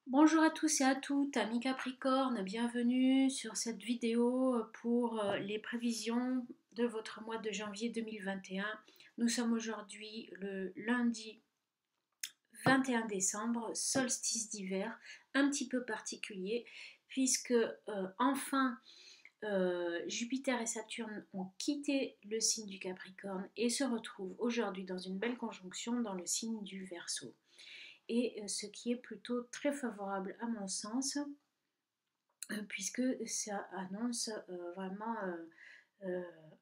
Bonjour à tous et à toutes, amis Capricorne, bienvenue sur cette vidéo pour les prévisions de votre mois de janvier 2021. Nous sommes aujourd'hui le lundi 21 décembre, solstice d'hiver, un petit peu particulier, puisque enfin Jupiter et Saturne ont quitté le signe du Capricorne et se retrouvent aujourd'hui dans une belle conjonction dans le signe du Verseau. Et ce qui est plutôt très favorable à mon sens, puisque ça annonce vraiment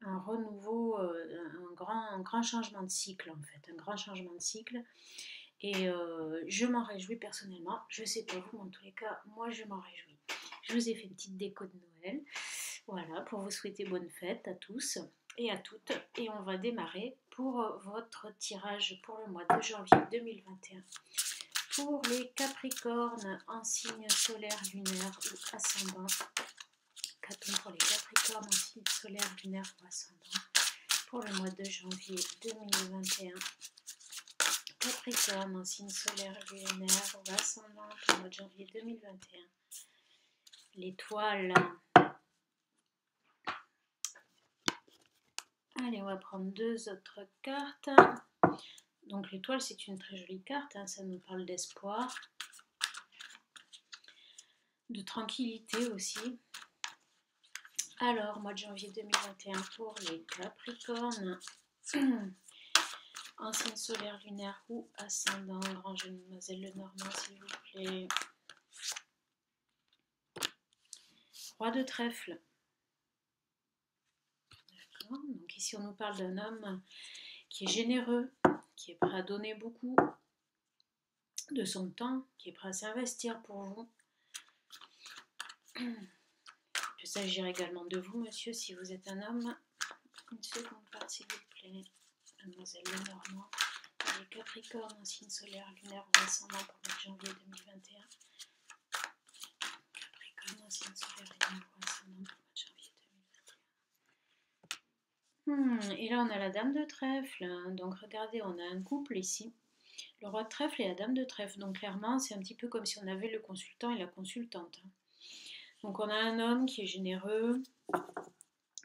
un renouveau, un grand changement de cycle en fait, un grand changement de cycle. Et je m'en réjouis personnellement. Je sais pas vous, mais en tous les cas, moi je m'en réjouis. Je vous ai fait une petite déco de Noël, voilà, pour vous souhaiter bonne fête à tous et à toutes. Et on va démarrer pour votre tirage pour le mois de janvier 2021. Pour les Capricornes en signe solaire, lunaire ou ascendant, qu'a-t-on pour les Capricornes en signe solaire, lunaire ou ascendant pour le mois de janvier 2021? Capricorne en signe solaire, lunaire ou ascendant pour le mois de janvier 2021. L'étoile. Allez, on va prendre deux autres cartes. Donc l'étoile, c'est une très jolie carte, hein, ça nous parle d'espoir, de tranquillité aussi. Alors, mois de janvier 2021 pour les Capricornes, en signe solaire, lunaire ou ascendant, grand jeu de Mademoiselle Lenormand, s'il vous plaît. Roi de trèfle. D'accord, donc ici on nous parle d'un homme qui est généreux, qui est prêt à donner beaucoup de son temps, qui est prêt à s'investir pour vous. Il peut s'agir également de vous, monsieur, si vous êtes un homme. Une seconde carte, s'il vous plaît. Mademoiselle Lenormand. Les Capricornes en signe solaire, lunaire ou ascendant pour le mois de janvier 2021. Capricorne en signe solaire, lunaire ou ascendant pour le mois de janvier 2021. Et là, on a la dame de trèfle. Donc, regardez, on a un couple ici. Le roi de trèfle et la dame de trèfle. Donc, clairement, c'est un petit peu comme si on avait le consultant et la consultante. Donc, on a un homme qui est généreux,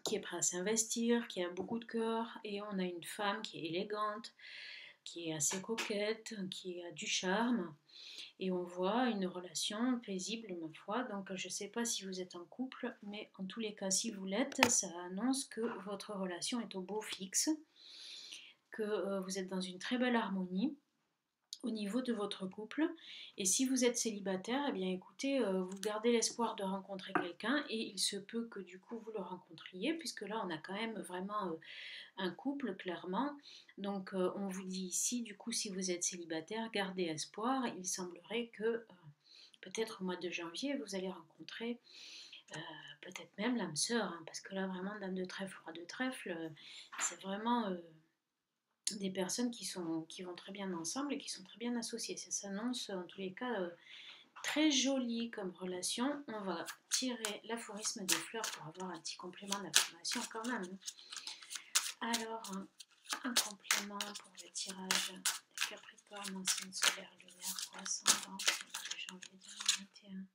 qui est prêt à s'investir, qui a beaucoup de cœur. Et on a une femme qui est élégante, qui est assez coquette, qui a du charme. Et on voit une relation paisible, ma foi. Donc, je ne sais pas si vous êtes en couple, mais en tous les cas, si vous l'êtes, ça annonce que votre relation est au beau fixe, que vous êtes dans une très belle harmonie au niveau de votre couple. Et si vous êtes célibataire, eh bien écoutez, vous gardez l'espoir de rencontrer quelqu'un et il se peut que du coup vous le rencontriez, puisque là on a quand même vraiment un couple clairement. Donc on vous dit ici, du coup, si vous êtes célibataire, gardez espoir. Il semblerait que peut-être au mois de janvier vous allez rencontrer peut-être même l'âme sœur, hein, parce que là vraiment dame de trèfle, roi de trèfle, c'est vraiment des personnes qui vont très bien ensemble et qui sont très bien associées. Ça s'annonce en tous les cas très joli comme relation. On va tirer l'aphorisme des fleurs pour avoir un petit complément d'information quand même. Alors, un complément pour le tirage des Capricornes en signe solaire, lunaire ou ascendant de janvier 2021.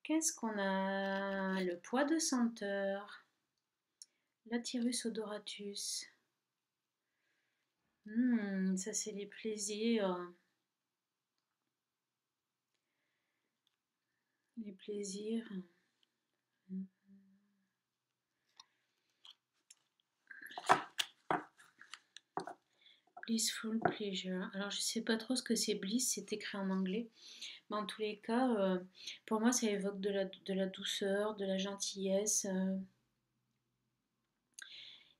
Qu'est-ce qu'on a? Le poids de senteur, l'Atyrus odoratus. Ça c'est les plaisirs. Les plaisirs. Blissful pleasure. Alors je sais pas trop ce que c'est bliss, c'est écrit en anglais. Mais en tous les cas, pour moi ça évoque de la douceur, de la gentillesse.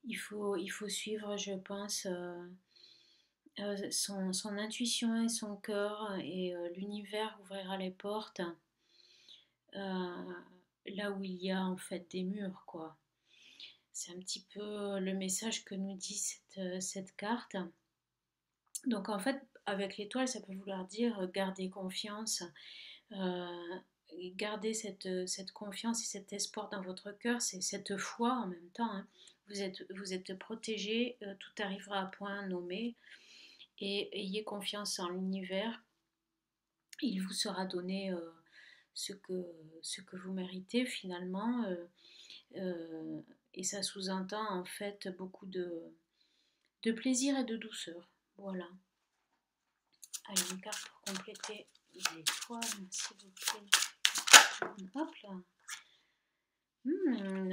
Il faut suivre, je pense, son intuition et son cœur, et l'univers ouvrira les portes euh, là où il y a en fait des murs, quoi. C'est un petit peu le message que nous dit cette carte. Donc en fait, avec l'étoile, ça peut vouloir dire garder confiance, euh, garder cette confiance et cet espoir dans votre cœur, c'est cette foi en même temps, hein. Vous êtes protégé, tout arrivera à point nommé, et ayez confiance en l'univers. il vous sera donné ce que vous méritez finalement. Et ça sous-entend en fait beaucoup de plaisir et de douceur. Voilà. Allez, une carte pour compléter l'étoile, s'il vous plaît. Hop là.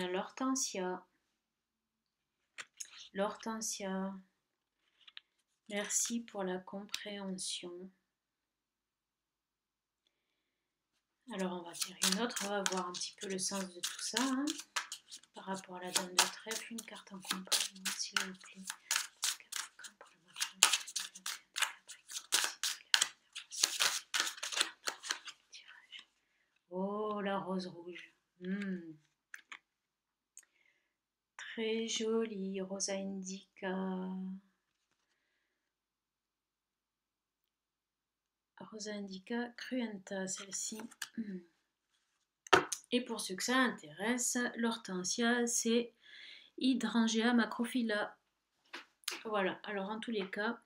L'hortensia. L'hortensia. Merci pour la compréhension. Alors on va tirer une autre, on va voir un petit peu le sens de tout ça. Hein, par rapport à la dame de trèfle, une carte en complément, s'il vous plaît. Oh, la rose rouge. Très jolie, Rosa Indica. Rosa Indica cruenta, celle-ci. Et pour ceux que ça intéresse, l'hortensia, c'est Hydrangea macrophylla. Voilà, alors en tous les cas,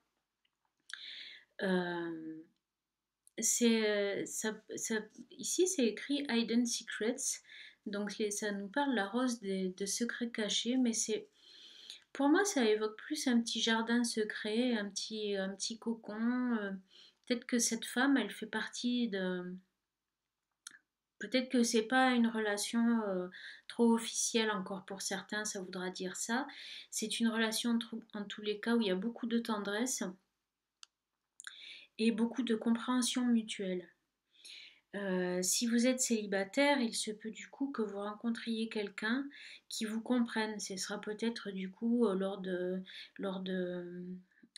ici c'est écrit Hidden Secrets, donc ça nous parle la rose de secrets cachés, mais pour moi ça évoque plus un petit jardin secret, un petit cocon. Peut-être que cette femme, elle fait partie de... Peut-être que c'est pas une relation trop officielle encore pour certains, ça voudra dire ça. C'est une relation en tous les cas où il y a beaucoup de tendresse et beaucoup de compréhension mutuelle. Si vous êtes célibataire, il se peut du coup que vous rencontriez quelqu'un qui vous comprenne. Ce sera peut-être du coup lors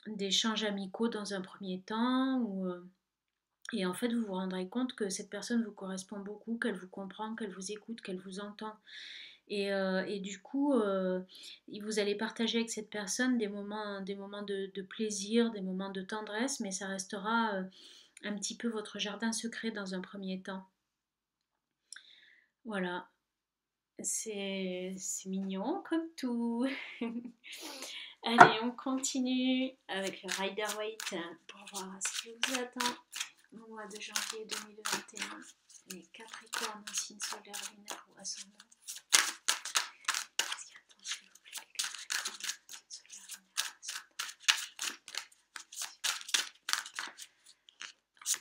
d'échanges amicaux dans un premier temps. Et en fait, vous vous rendrez compte que cette personne vous correspond beaucoup, qu'elle vous comprend, qu'elle vous écoute, qu'elle vous entend. Et du coup, vous allez partager avec cette personne des moments de plaisir, des moments de tendresse, mais ça restera un petit peu votre jardin secret dans un premier temps. Voilà, c'est mignon comme tout. Allez, on continue avec le Rider-Waite pour voir ce qui vous attend au mois de janvier 2021. Les Capricornes, signe solaire, lunaire ou ascendant.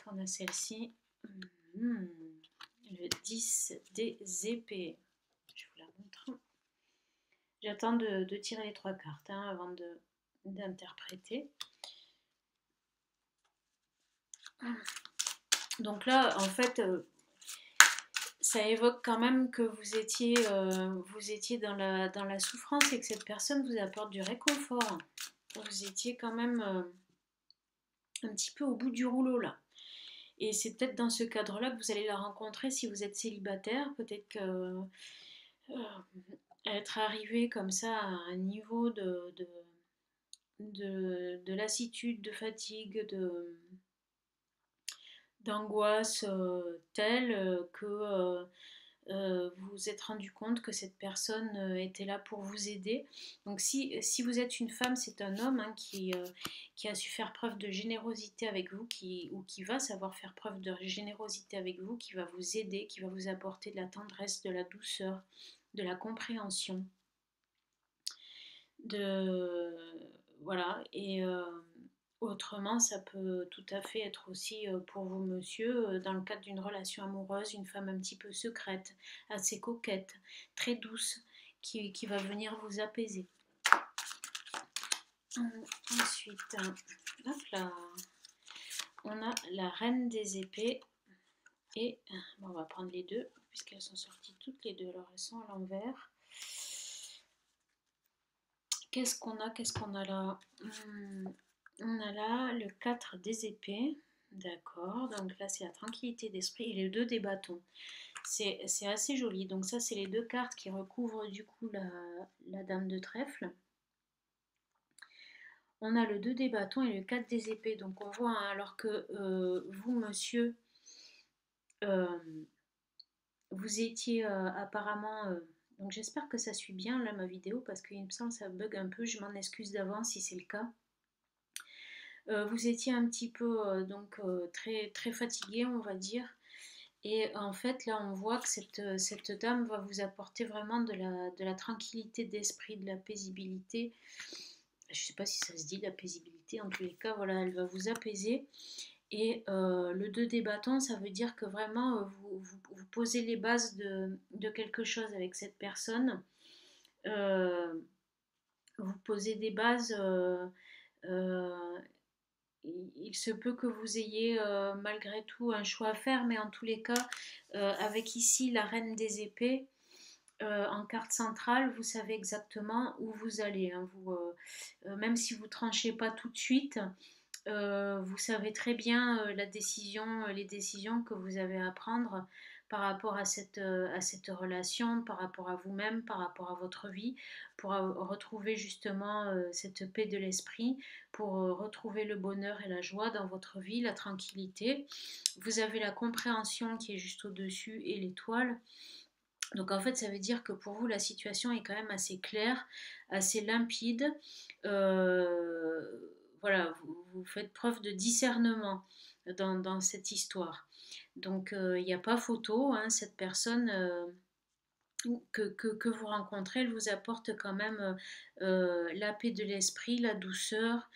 On a celle-ci, le 10 des épées. Je vous la montre. J'attends de tirer les 3 cartes avant d'interpréter. Donc là, en fait, ça évoque quand même que vous étiez dans la souffrance et que cette personne vous apporte du réconfort. Vous étiez quand même un petit peu au bout du rouleau là. Et c'est peut-être dans ce cadre-là que vous allez la rencontrer si vous êtes célibataire. Peut-être que être arrivé comme ça à un niveau de lassitude, de fatigue, d'angoisse telle que vous vous êtes rendu compte que cette personne était là pour vous aider. Donc si vous êtes une femme, c'est un homme qui a su faire preuve de générosité avec vous, ou qui va savoir faire preuve de générosité avec vous, qui va vous aider, qui va vous apporter de la tendresse, de la douceur, de la compréhension. Voilà, et autrement, ça peut tout à fait être aussi pour vous, monsieur, dans le cadre d'une relation amoureuse, une femme un petit peu secrète, assez coquette, très douce, qui va venir vous apaiser. Ensuite, hop là, on a la reine des épées, et bon, on va prendre les deux, puisqu'elles sont sorties toutes les deux, alors elles sont à l'envers. Qu'est-ce qu'on a là? On a là le 4 des épées. D'accord, donc là c'est la tranquillité d'esprit et les 2 des bâtons. C'est assez joli. Donc ça c'est les 2 cartes qui recouvrent du coup la dame de trèfle. On a le 2 des bâtons et le 4 des épées. Donc on voit, alors que vous, monsieur, vous étiez apparemment... donc j'espère que ça suit bien là ma vidéo, parce qu'il me semble que ça bug un peu. Je m'en excuse d'avance si c'est le cas. Vous étiez un petit peu donc très, très fatigué, on va dire. Et en fait, là, on voit que cette dame va vous apporter vraiment de la tranquillité d'esprit, de la paisibilité. Je ne sais pas si ça se dit, la paisibilité. En tous les cas, voilà, elle va vous apaiser. Et le 2 des bâtons, ça veut dire que vraiment, vous posez les bases de quelque chose avec cette personne. Euh, vous posez des bases. Euh, il se peut que vous ayez malgré tout un choix à faire, mais en tous les cas, avec ici la reine des épées, en carte centrale, vous savez exactement où vous allez, hein. Même si vous tranchez pas tout de suite, vous savez très bien les décisions que vous avez à prendre par rapport à cette relation, par rapport à vous-même, par rapport à votre vie, pour retrouver justement cette paix de l'esprit, pour retrouver le bonheur et la joie dans votre vie, la tranquillité. Vous avez la compréhension qui est juste au-dessus et l'étoile. Donc en fait, ça veut dire que pour vous, la situation est quand même assez claire, assez limpide. Euh, voilà, vous faites preuve de discernement dans cette histoire. Donc il n'y a pas photo, hein, cette personne que vous rencontrez, elle vous apporte quand même la paix de l'esprit, la douceur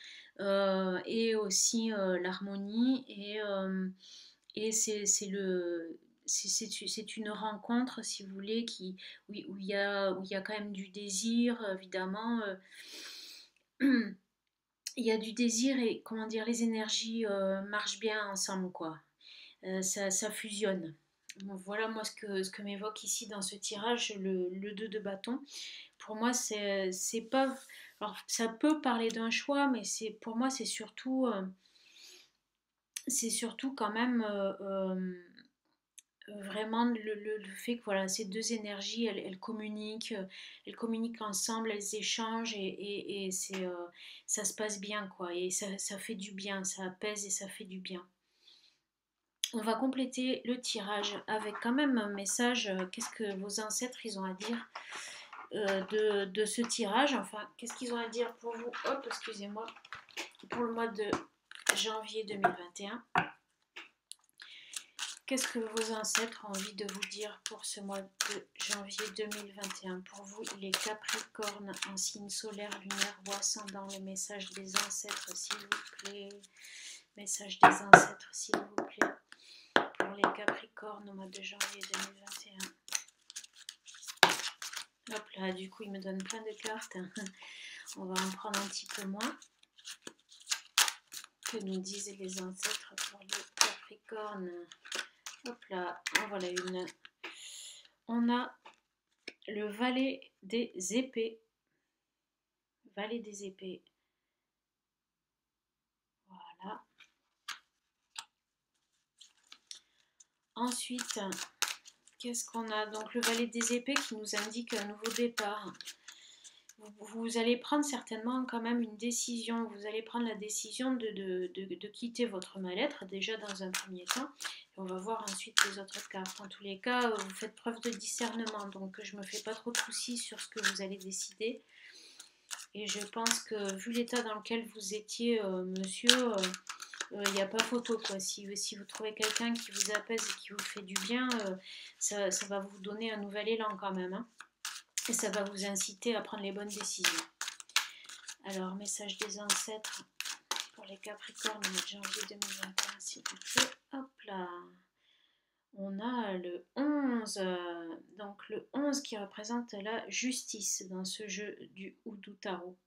et aussi l'harmonie. Et c'est une rencontre, si vous voulez, où il y a quand même du désir, évidemment. Il y a du désir et, comment dire, les énergies marchent bien ensemble, quoi. Ça fusionne. Bon, voilà moi ce que m'évoque ici dans ce tirage le 2 de bâton. Pour moi, c'est pas. Alors, ça peut parler d'un choix, mais pour moi, c'est surtout quand même vraiment le fait que voilà, ces deux énergies, elles communiquent ensemble, elles échangent et ça se passe bien, quoi. Et ça fait du bien, ça apaise et ça fait du bien. On va compléter le tirage avec quand même un message. Qu'est-ce que vos ancêtres ils ont à dire de ce tirage? Enfin, qu'est-ce qu'ils ont à dire pour vous? Hop, excusez-moi. Pour le mois de janvier 2021. Qu'est-ce que vos ancêtres ont envie de vous dire pour ce mois de janvier 2021? Pour vous, les Capricornes en signe solaire, lunaire ou ascendant, le message des ancêtres, s'il vous plaît. Message des ancêtres, s'il vous plaît. Pour les Capricornes au mois de janvier 2021. Hop là, du coup, il me donne plein de cartes. On va en prendre un petit peu moins. Que nous disent les ancêtres pour les Capricornes? Hop là, en voilà une. On a le valet des épées. Valet des épées. Voilà. Ensuite, qu'est-ce qu'on a? Donc le valet des épées qui nous indique un nouveau départ. Vous allez prendre certainement quand même une décision. Vous allez prendre la décision de quitter votre mal-être, déjà dans un premier temps. Et on va voir ensuite les autres cartes. En tous les cas, vous faites preuve de discernement. Donc je ne me fais pas trop de soucis sur ce que vous allez décider. Et je pense que vu l'état dans lequel vous étiez, monsieur, il n'y a pas photo, quoi. Si vous trouvez quelqu'un qui vous apaise et qui vous fait du bien, ça va vous donner un nouvel élan quand même, hein. Et ça va vous inciter à prendre les bonnes décisions. Alors, message des ancêtres pour les Capricornes au mois de janvier 2021, s'il vous plaît. Hop là. On a le 11, donc le 11 qui représente la justice dans ce jeu du Houdou Tarot.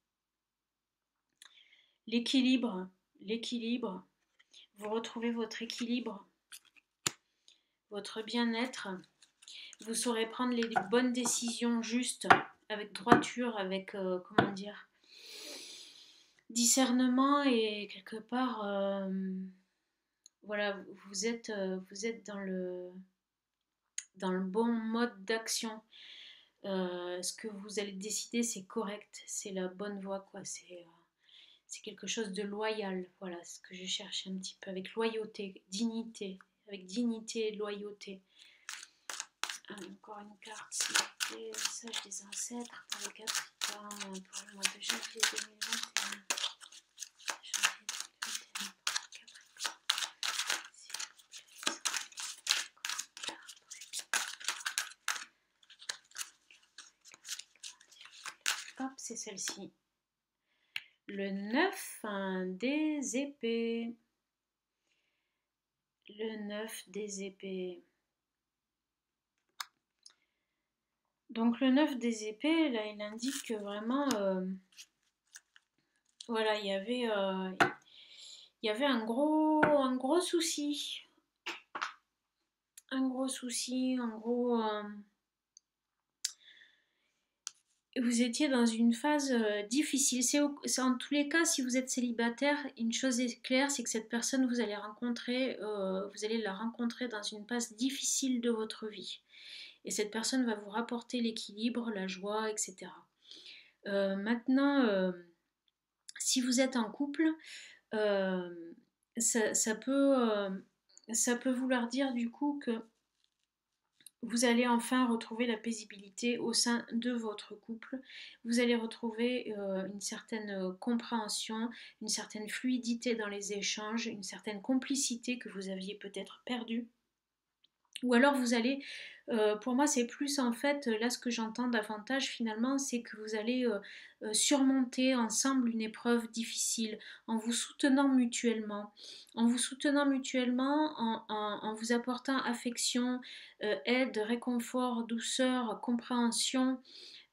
L'équilibre, l'équilibre, vous retrouvez votre équilibre, votre bien-être, vous saurez prendre les bonnes décisions justes, avec droiture, avec, comment dire, discernement et quelque part, voilà, vous êtes dans le bon mode d'action. Ce que vous allez décider, c'est correct, c'est la bonne voie, quoi. C'est quelque chose de loyal, voilà, ce que je cherche un petit peu, avec loyauté, dignité, avec dignité et loyauté. Encore une carte, s'il vous plaît, message des ancêtres pour les Capricornes pour le mois de janvier 2021. c'est celle-ci. Le 9 des épées. Le 9 des épées. Donc le 9 des épées, là, il indique que vraiment, voilà, il y avait un gros souci. Un gros souci, en gros, vous étiez dans une phase difficile. C'est en tous les cas, si vous êtes célibataire, une chose est claire, c'est que cette personne, vous allez la rencontrer dans une phase difficile de votre vie. Et cette personne va vous rapporter l'équilibre, la joie, etc. Maintenant, si vous êtes en couple, euh, ça, ça peut, euh, ça peut vouloir dire du coup que vous allez enfin retrouver la paisibilité au sein de votre couple. Vous allez retrouver une certaine compréhension, une certaine fluidité dans les échanges, une certaine complicité que vous aviez peut-être perdue. Ou alors vous allez, pour moi c'est plus en fait, là ce que j'entends davantage finalement, c'est que vous allez surmonter ensemble une épreuve difficile en vous soutenant mutuellement, en vous apportant affection, aide, réconfort, douceur, compréhension.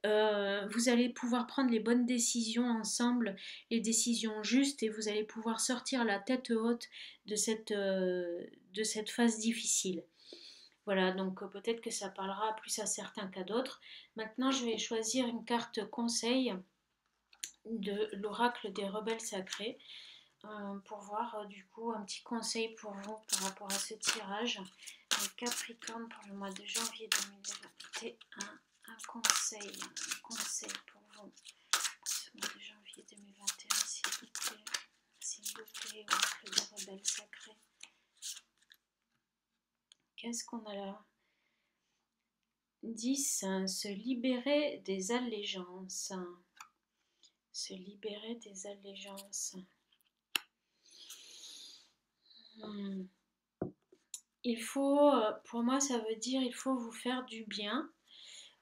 Vous allez pouvoir prendre les bonnes décisions ensemble, les décisions justes, et vous allez pouvoir sortir la tête haute de cette phase difficile. Voilà, donc peut-être que ça parlera plus à certains qu'à d'autres. Maintenant, je vais choisir une carte conseil de l'oracle des rebelles sacrés pour voir du coup un petit conseil pour vous par rapport à ce tirage. Le Capricorne pour le mois de janvier 2021, un conseil pour vous pour ce mois de janvier 2021, s'il vous plaît, oracle des rebelles sacrés. Qu'est-ce qu'on a là? 10. Se libérer des allégeances. Se libérer des allégeances. Il faut, pour moi, ça veut dire il faut vous faire du bien.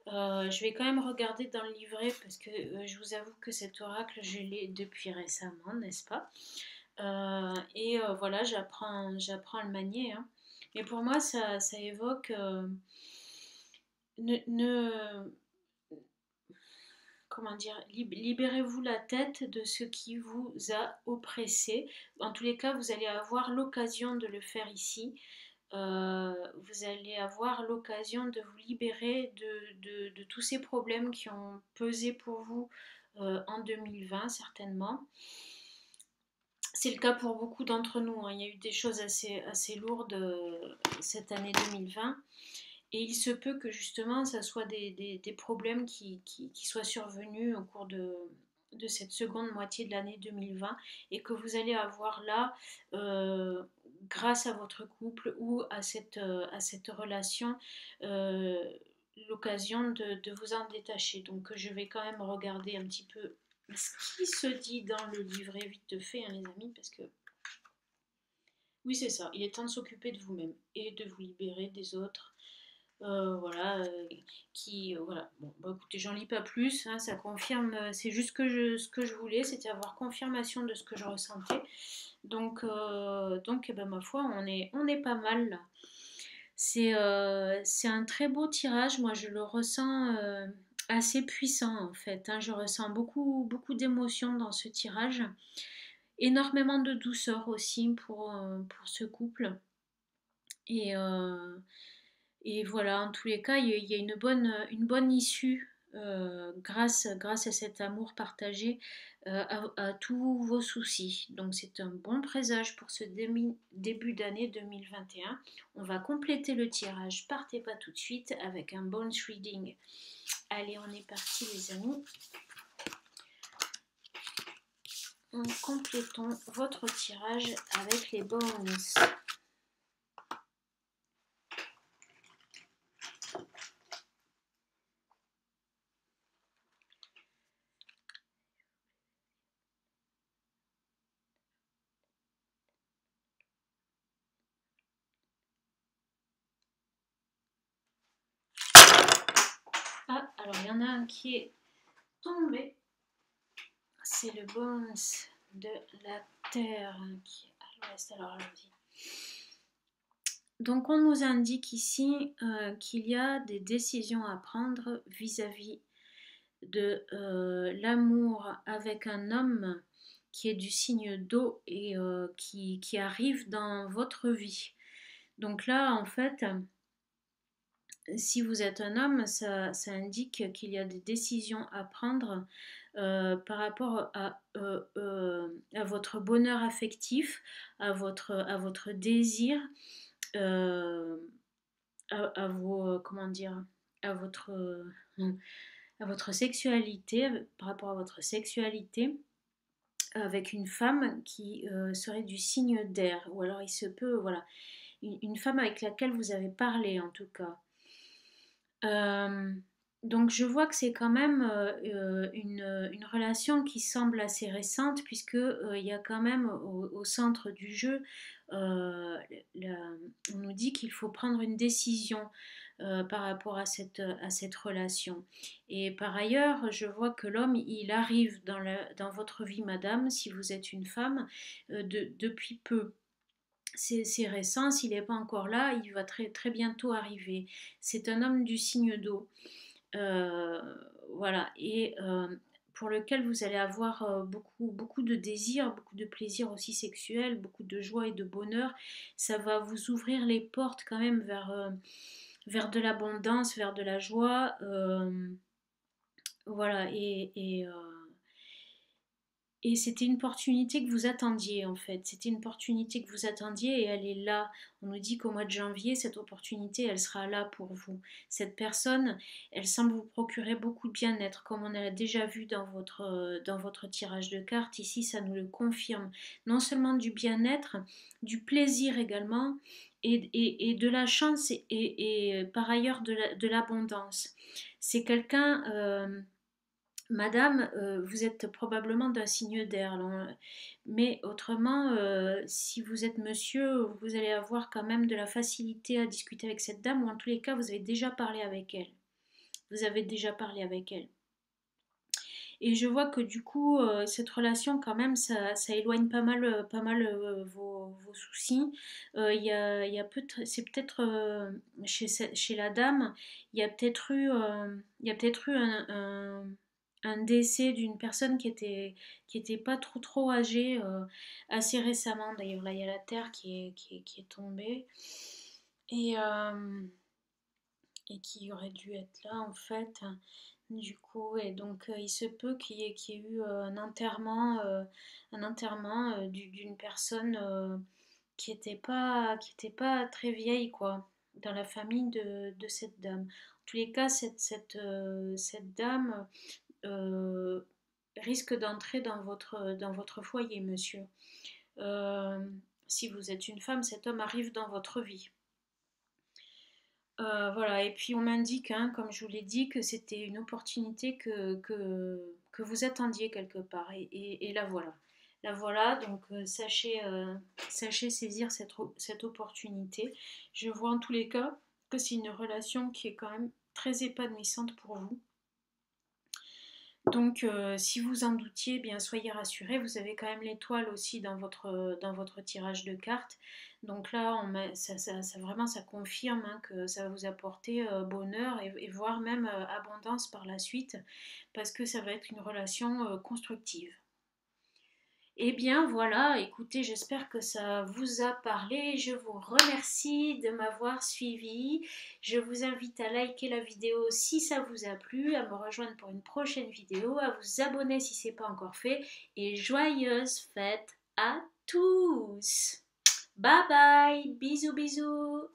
Je vais quand même regarder dans le livret parce que je vous avoue que cet oracle, je l'ai depuis récemment, n'est-ce pas? Voilà, j'apprends à le manier, hein. Mais pour moi, ça évoque ne comment dire, libérez-vous la tête de ce qui vous a oppressé. En tous les cas, vous allez avoir l'occasion de le faire ici. Vous allez avoir l'occasion de vous libérer de tous ces problèmes qui ont pesé pour vous en 2020, certainement. C'est le cas pour beaucoup d'entre nous, hein. Il y a eu des choses assez lourdes cette année 2020. Et il se peut que justement, ça soit des problèmes qui soient survenus au cours de cette seconde moitié de l'année 2020 et que vous allez avoir là, grâce à votre couple ou à cette relation, euh, l'occasion de vous en détacher. Donc je vais quand même regarder un petit peu ce qui se dit dans le livret vite fait, hein, les amis, parce que oui, c'est ça, il est temps de s'occuper de vous-même et de vous libérer des autres. Voilà, voilà. Bon, bah, écoutez, j'en lis pas plus, hein, ça confirme, c'est juste ce que je voulais, c'était avoir confirmation de ce que je ressentais. Donc eh ben, ma foi, on est pas mal là. C'est un très beau tirage, moi je le ressens assez puissant en fait, hein. Je ressens beaucoup d'émotions dans ce tirage, énormément de douceur aussi pour ce couple. Et, euh, Et voilà, en tous les cas, il y a une bonne issue grâce à cet amour partagé à tous vos soucis. Donc c'est un bon présage pour ce début d'année 2021. On va compléter le tirage, partez pas tout de suite, avec un bonus reading. Allez, on est parti les amis. Complétons votre tirage avec les bonus. Ah, alors il y en a un qui est tombé. c'est le bones de la Terre qui est à l'ouest. Alors allons-y. Donc on nous indique ici qu'il y a des décisions à prendre vis-à-vis de l'amour avec un homme qui est du signe d'eau et qui arrive dans votre vie. Donc là, en fait, si vous êtes un homme, ça indique qu'il y a des décisions à prendre par rapport à votre bonheur affectif, à votre désir, euh, à vos, comment dire, à votre, à votre sexualité, par rapport à votre sexualité, avec une femme qui serait du signe d'air, ou alors il se peut, voilà, une femme avec laquelle vous avez parlé en tout cas. Donc je vois que c'est quand même une relation qui semble assez récente puisque il y a quand même au centre du jeu, euh, on nous dit qu'il faut prendre une décision par rapport à cette relation. Et par ailleurs, je vois que l'homme, il arrive dans votre vie, madame, si vous êtes une femme, depuis peu. C'est récent, s'il n'est pas encore là, il va très, très bientôt arriver. C'est un homme du signe d'eau. Euh, voilà, et pour lequel vous allez avoir beaucoup, beaucoup de désirs, beaucoup de plaisir aussi sexuel, beaucoup de joie et de bonheur. Ça va vous ouvrir les portes quand même vers de l'abondance, vers de la joie. Voilà, et c'était une opportunité que vous attendiez en fait. C'était une opportunité que vous attendiez et elle est là. On nous dit qu'au mois de janvier, cette opportunité, elle sera là pour vous. Cette personne, elle semble vous procurer beaucoup de bien-être, comme on a déjà vu dans votre tirage de cartes. Ici, ça nous le confirme. Non seulement du bien-être, du plaisir également, et de la chance et par ailleurs de l'abondance. C'est quelqu'un... Madame, vous êtes probablement d'un signe d'air, mais autrement, si vous êtes monsieur, vous allez avoir quand même de la facilité à discuter avec cette dame, ou en tous les cas, vous avez déjà parlé avec elle. Vous avez déjà parlé avec elle. Et je vois que du coup, cette relation, quand même, ça éloigne pas mal vos soucis. C'est peut-être chez la dame, il y a peut-être eu un décès d'une personne qui était pas trop trop âgée assez récemment. D'ailleurs, là, il y a la terre qui est tombée et, euh, et qui aurait dû être là en fait. Du coup, et donc il se peut qu'il y ait eu un enterrement d'une personne qui était pas très vieille, quoi, dans la famille de cette dame. En tous les cas, cette dame euh, risque d'entrer dans votre foyer, monsieur. Euh, si vous êtes une femme, cet homme arrive dans votre vie. Voilà, et puis on m'indique, hein, comme je vous l'ai dit, que c'était une opportunité que vous attendiez quelque part. Et la voilà. La voilà, donc sachez saisir cette opportunité. Je vois en tous les cas que c'est une relation qui est quand même très épanouissante pour vous. Donc, si vous en doutiez, eh bien soyez rassurés, vous avez quand même l'étoile aussi dans votre tirage de cartes. Donc là, vraiment, ça confirme hein, que ça va vous apporter bonheur et voire même abondance par la suite, parce que ça va être une relation constructive. Eh bien voilà, écoutez, j'espère que ça vous a parlé. Je vous remercie de m'avoir suivi. Je vous invite à liker la vidéo si ça vous a plu, à me rejoindre pour une prochaine vidéo, à vous abonner si ce n'est pas encore fait. Et joyeuses fêtes à tous. Bye bye, bisous bisous.